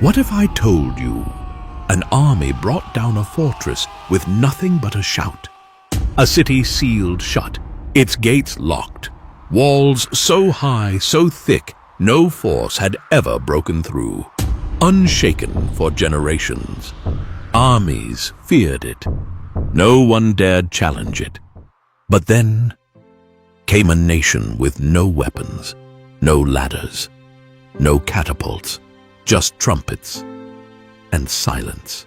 What if I told you an army brought down a fortress with nothing but a shout? A city sealed shut, its gates locked, walls so high, so thick, no force had ever broken through. Unshaken for generations, armies feared it. No one dared challenge it. But then came a nation with no weapons, no ladders, no catapults, just trumpets and silence.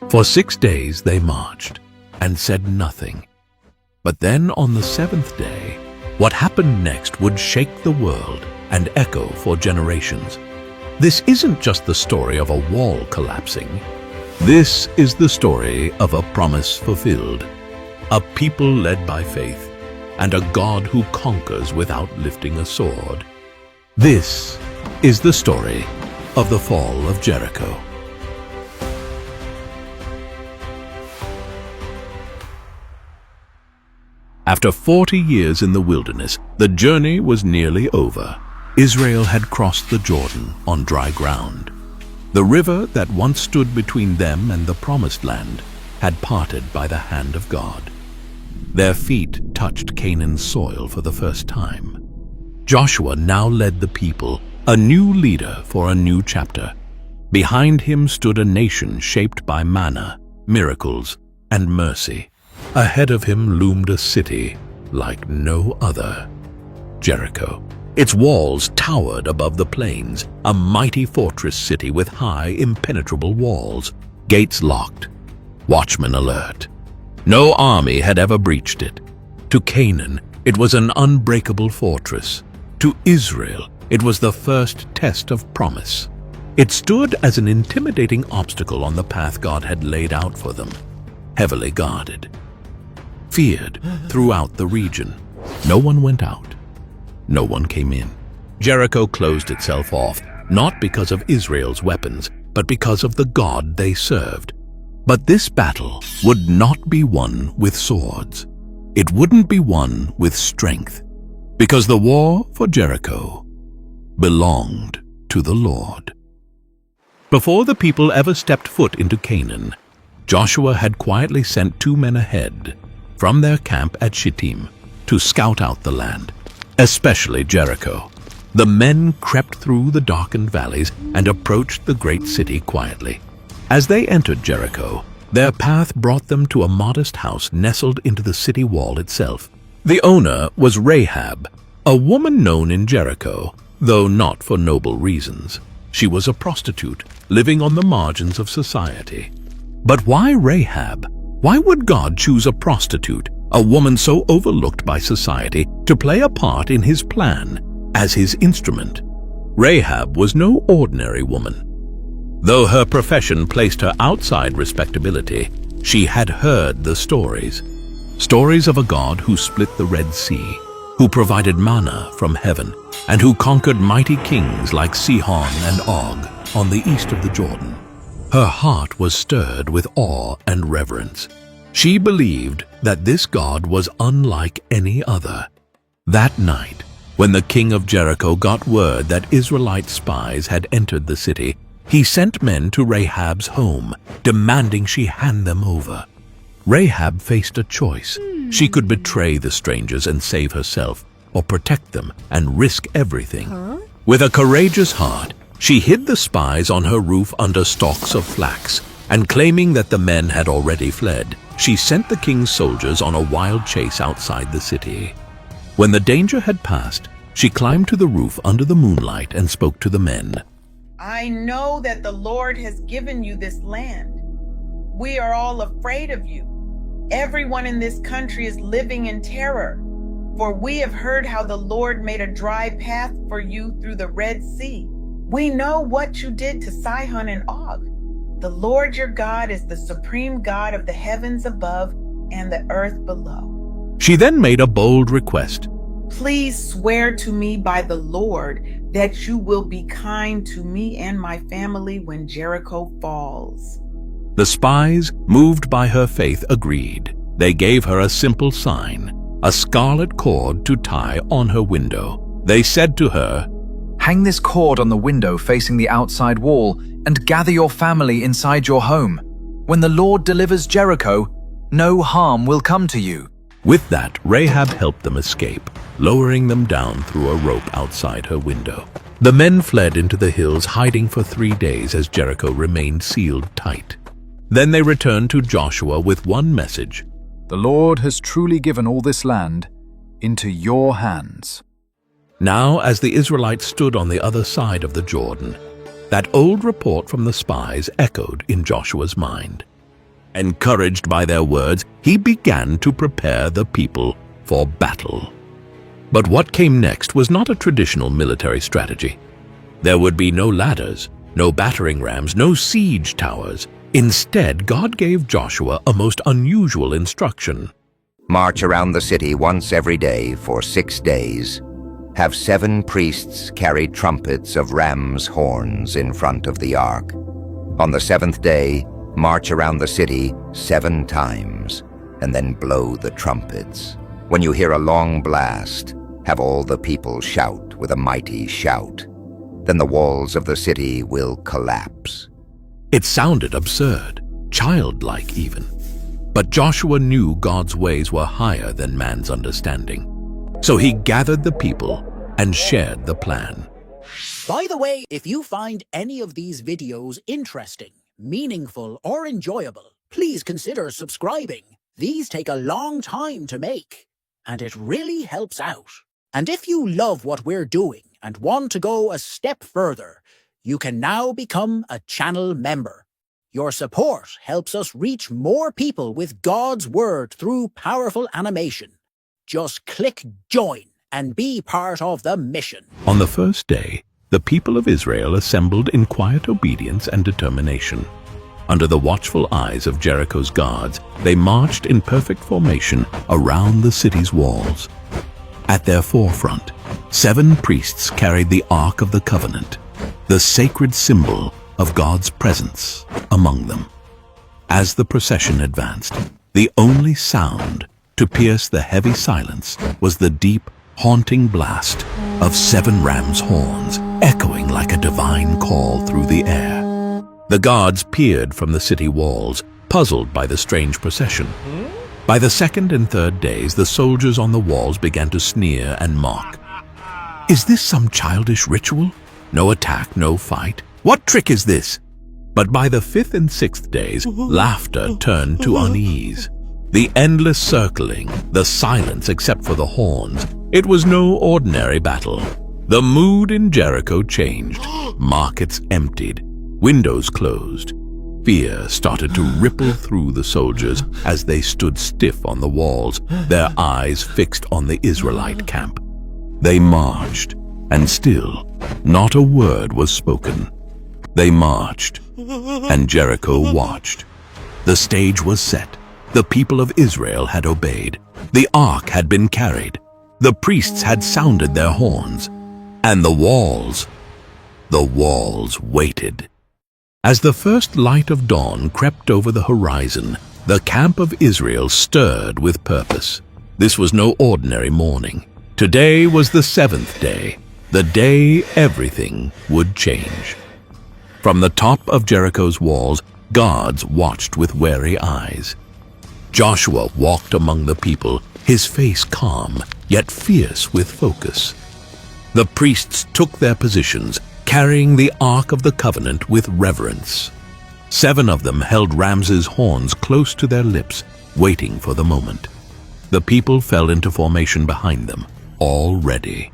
For 6 days they marched and said nothing. But then on the 7th day, what happened next would shake the world and echo for generations. This isn't just the story of a wall collapsing. This is the story of a promise fulfilled, a people led by faith, and a God who conquers without lifting a sword. This is the story of the Fall of Jericho. After 40 years in the wilderness, the journey was nearly over. Israel had crossed the Jordan on dry ground. The river that once stood between them and the Promised Land had parted by the hand of God. Their feet touched Canaan's soil for the first time. Joshua now led the people, a new leader for a new chapter. Behind him stood a nation shaped by manna, miracles, and mercy. Ahead of him loomed a city like no other, Jericho. Its walls towered above the plains, a mighty fortress city with high, impenetrable walls, gates locked, watchmen alert. No army had ever breached it. To Canaan, it was an unbreakable fortress. To Israel, it was the first test of promise. It stood as an intimidating obstacle on the path God had laid out for them, heavily guarded. Feared throughout the region, no one went out. No one came in. Jericho closed itself off, not because of Israel's weapons, but because of the God they served. But this battle would not be won with swords. It wouldn't be won with strength, because the war for Jericho belonged to the Lord. Before the people ever stepped foot into Canaan, Joshua had quietly sent 2 men ahead from their camp at Shittim to scout out the land, especially Jericho. The men crept through the darkened valleys and approached the great city quietly. As they entered Jericho, their path brought them to a modest house nestled into the city wall itself. The owner was Rahab, a woman known in Jericho, though not for noble reasons. She was a prostitute, living on the margins of society. But why Rahab? Why would God choose a prostitute, a woman so overlooked by society, to play a part in his plan as his instrument? Rahab was no ordinary woman. Though her profession placed her outside respectability, she had heard the stories. Stories of a God who split the Red Sea, who provided manna from heaven, and who conquered mighty kings like Sihon and Og on the east of the Jordan. Her heart was stirred with awe and reverence. She believed that this God was unlike any other. That night, when the king of Jericho got word that Israelite spies had entered the city, he sent men to Rahab's home, demanding she hand them over. Rahab faced a choice. She could betray the strangers and save herself, or protect them and risk everything. With a courageous heart, she hid the spies on her roof under stalks of flax, and claiming that the men had already fled, she sent the king's soldiers on a wild chase outside the city. When the danger had passed, she climbed to the roof under the moonlight and spoke to the men. I know that the Lord has given you this land. We are all afraid of you. Everyone in this country is living in terror, for we have heard how the Lord made a dry path for you through the Red Sea. We know what you did to Sihon and Og. The Lord your God is the supreme God of the heavens above and the earth below. She then made a bold request. Please swear to me by the Lord that you will be kind to me and my family when Jericho falls. The spies, moved by her faith, agreed. They gave her a simple sign, a scarlet cord to tie on her window. They said to her, Hang this cord on the window facing the outside wall and gather your family inside your home. When the Lord delivers Jericho, no harm will come to you." With that, Rahab helped them escape, lowering them down through a rope outside her window. The men fled into the hills, hiding for 3 days as Jericho remained sealed tight. Then they returned to Joshua with one message: "The Lord has truly given all this land into your hands." Now, as the Israelites stood on the other side of the Jordan, that old report from the spies echoed in Joshua's mind. Encouraged by their words, he began to prepare the people for battle. But what came next was not a traditional military strategy. There would be no ladders, no battering rams, no siege towers. Instead, God gave Joshua a most unusual instruction. March around the city once every day for 6 days. Have 7 priests carry trumpets of ram's horns in front of the ark. On the 7th day, march around the city 7 times, and then blow the trumpets. When you hear a long blast, have all the people shout with a mighty shout. Then the walls of the city will collapse. It sounded absurd, childlike even. But Joshua knew God's ways were higher than man's understanding. So he gathered the people and shared the plan. By the way, if you find any of these videos interesting, meaningful, or enjoyable, please consider subscribing. These take a long time to make, and it really helps out. And if you love what we're doing and want to go a step further, you can now become a channel member. Your support helps us reach more people with God's Word through powerful animation. Just click join and be part of the mission. On the first day, the people of Israel assembled in quiet obedience and determination. Under the watchful eyes of Jericho's guards, they marched in perfect formation around the city's walls. At their forefront, 7 priests carried the Ark of the Covenant, the sacred symbol of God's presence among them. As the procession advanced, the only sound to pierce the heavy silence was the deep, haunting blast of 7 ram's horns, echoing like a divine call through the air. The guards peered from the city walls, puzzled by the strange procession. By the 2nd and 3rd days, the soldiers on the walls began to sneer and mock. Is this some childish ritual? No attack, no fight. What trick is this? But by the 5th and 6th days, laughter turned to unease. The endless circling, the silence except for the horns. It was no ordinary battle. The mood in Jericho changed. Markets emptied. Windows closed. Fear started to ripple through the soldiers as they stood stiff on the walls, their eyes fixed on the Israelite camp. They marched, and still not a word was spoken. They marched, and Jericho watched. The stage was set. The people of Israel had obeyed. The ark had been carried. The priests had sounded their horns. And the walls waited. As the first light of dawn crept over the horizon, the camp of Israel stirred with purpose. This was no ordinary morning. Today was the 7th day, the day everything would change. From the top of Jericho's walls, guards watched with wary eyes. Joshua walked among the people, his face calm, yet fierce with focus. The priests took their positions, carrying the Ark of the Covenant with reverence. 7 of them held Ramses' horns close to their lips, waiting for the moment. The people fell into formation behind them, all ready.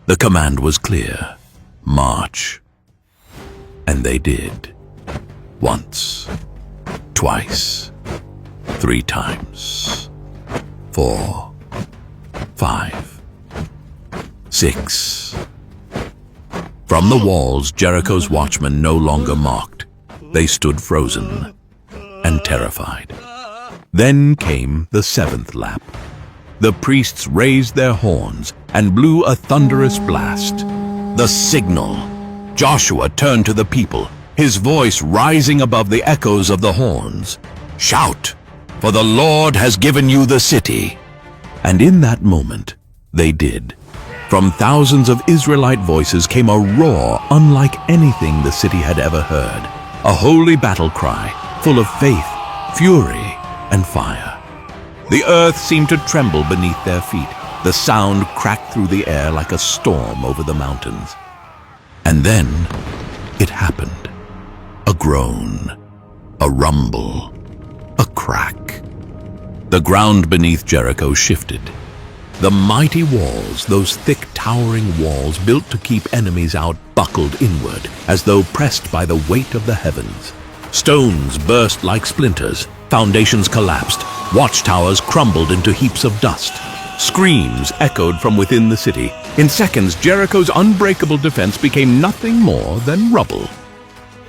The command was clear: march. And they did. Once, twice, 3 times, 4, 5, 6. From the walls, Jericho's watchmen no longer mocked. They stood frozen and terrified. Then came the 7th lap. The priests raised their horns and blew a thunderous blast. The signal. Joshua turned to the people, his voice rising above the echoes of the horns. Shout, for the Lord has given you the city. And in that moment, they did. From thousands of Israelite voices came a roar unlike anything the city had ever heard. A holy battle cry, full of faith, fury, and fire. The earth seemed to tremble beneath their feet. The sound cracked through the air like a storm over the mountains. And then it happened. A groan, a rumble, a crack. The ground beneath Jericho shifted. The mighty walls, those thick towering walls built to keep enemies out, buckled inward as though pressed by the weight of the heavens. Stones burst like splinters, foundations collapsed, watchtowers crumbled into heaps of dust. Screams echoed from within the city. In seconds, Jericho's unbreakable defense became nothing more than rubble.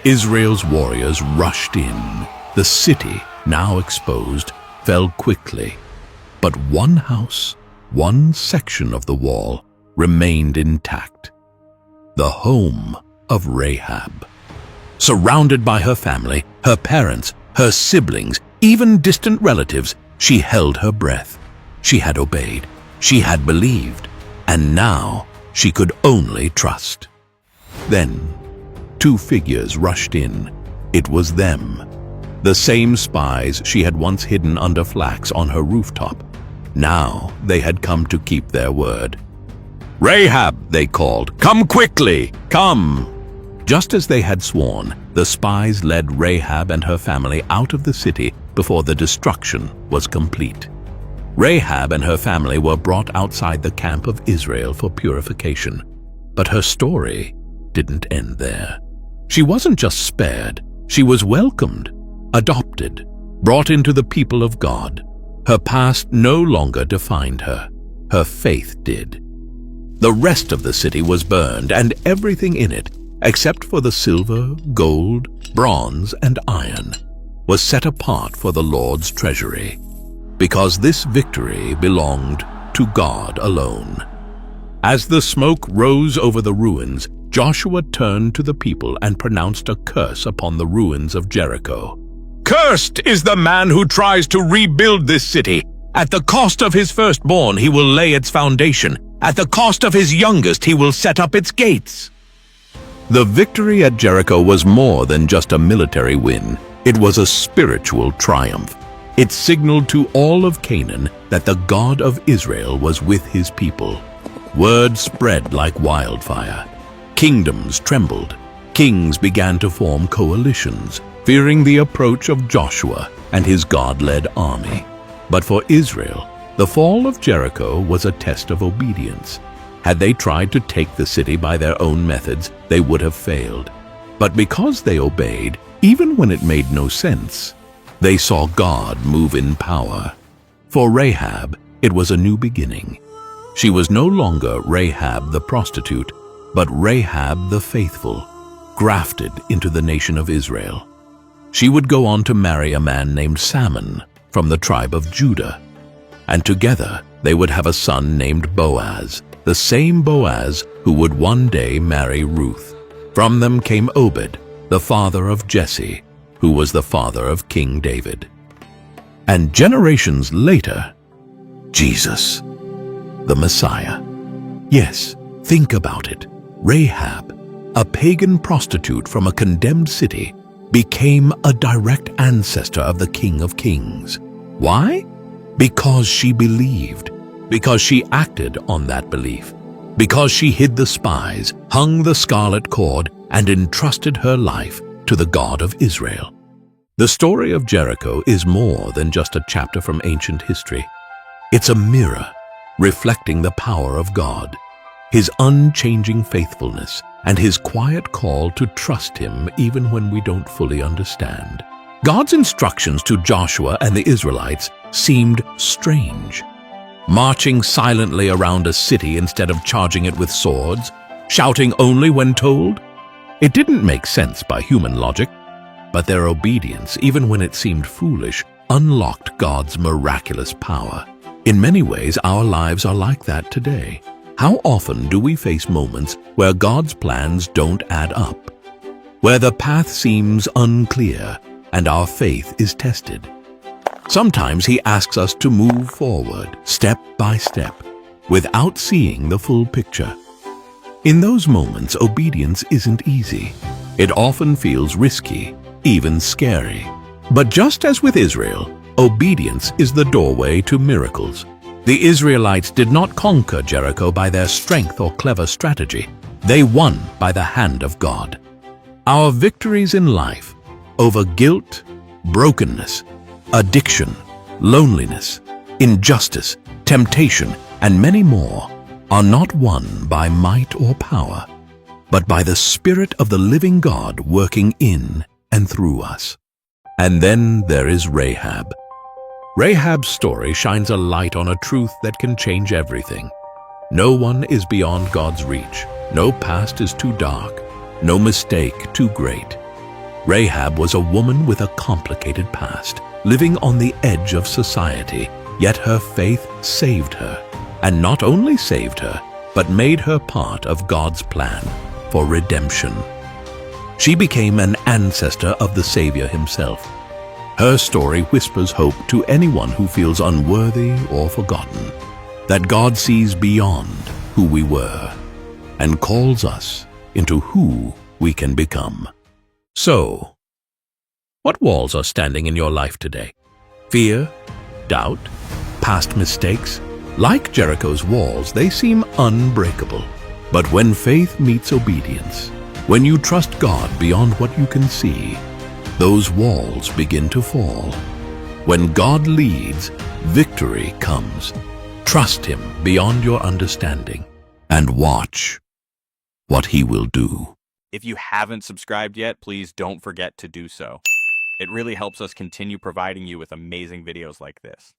Israel's warriors rushed in. The city, now exposed, fell quickly. But one house, one section of the wall, remained intact. The home of Rahab. Surrounded by her family, her parents, her siblings, even distant relatives, she held her breath. She had obeyed. She had believed. And now she could only trust. Then, two figures rushed in. It was them. The same spies she had once hidden under flax on her rooftop. Now they had come to keep their word. "Rahab," they called, "come quickly, come!" Just as they had sworn, the spies led Rahab and her family out of the city before the destruction was complete. Rahab and her family were brought outside the camp of Israel for purification. But her story didn't end there. She wasn't just spared, she was welcomed, adopted, brought into the people of God. Her past no longer defined her. Her faith did. The rest of the city was burned, and everything in it, except for the silver, gold, bronze, and iron, was set apart for the Lord's treasury, because this victory belonged to God alone. As the smoke rose over the ruins, Joshua turned to the people and pronounced a curse upon the ruins of Jericho. "Cursed is the man who tries to rebuild this city. At the cost of his firstborn, he will lay its foundation. At the cost of his youngest, he will set up its gates." The victory at Jericho was more than just a military win. It was a spiritual triumph. It signaled to all of Canaan that the God of Israel was with his people. Word spread like wildfire. Kingdoms trembled. Kings began to form coalitions, fearing the approach of Joshua and his God-led army. But for Israel, the fall of Jericho was a test of obedience. Had they tried to take the city by their own methods, they would have failed. But because they obeyed, even when it made no sense, they saw God move in power. For Rahab, it was a new beginning. She was no longer Rahab the prostitute, but Rahab the faithful, grafted into the nation of Israel. She would go on to marry a man named Salmon from the tribe of Judah, and together they would have a son named Boaz, the same Boaz who would one day marry Ruth. From them came Obed, the father of Jesse, who was the father of King David. And generations later, Jesus, the Messiah. Yes, think about it. Rahab, a pagan prostitute from a condemned city, became a direct ancestor of the King of Kings. Why? Because she believed, because she acted on that belief, because she hid the spies, hung the scarlet cord, and entrusted her life to the God of Israel. The story of Jericho is more than just a chapter from ancient history. It's a mirror reflecting the power of God, his unchanging faithfulness, and his quiet call to trust him even when we don't fully understand. God's instructions to Joshua and the Israelites seemed strange. Marching silently around a city instead of charging it with swords, shouting only when told. It didn't make sense by human logic, but their obedience, even when it seemed foolish, unlocked God's miraculous power. In many ways, our lives are like that today. How often do we face moments where God's plans don't add up, where the path seems unclear and our faith is tested? Sometimes he asks us to move forward, step by step, without seeing the full picture. In those moments, obedience isn't easy. It often feels risky, even scary. But just as with Israel, obedience is the doorway to miracles. The Israelites did not conquer Jericho by their strength or clever strategy. They won by the hand of God. Our victories in life over guilt, brokenness, addiction, loneliness, injustice, temptation, and many more are not won by might or power, but by the Spirit of the living God working in and through us. And then there is Rahab. Rahab's story shines a light on a truth that can change everything. No one is beyond God's reach. No past is too dark. No mistake too great. Rahab was a woman with a complicated past, living on the edge of society, yet her faith saved her. And not only saved her, but made her part of God's plan for redemption. She became an ancestor of the Savior himself. Her story whispers hope to anyone who feels unworthy or forgotten, that God sees beyond who we were and calls us into who we can become. So, what walls are standing in your life today? Fear? Doubt? Past mistakes? Like Jericho's walls, they seem unbreakable. But when faith meets obedience, when you trust God beyond what you can see, those walls begin to fall. When God leads, victory comes. Trust Him beyond your understanding and watch what He will do. If you haven't subscribed yet, please don't forget to do so. It really helps us continue providing you with amazing videos like this.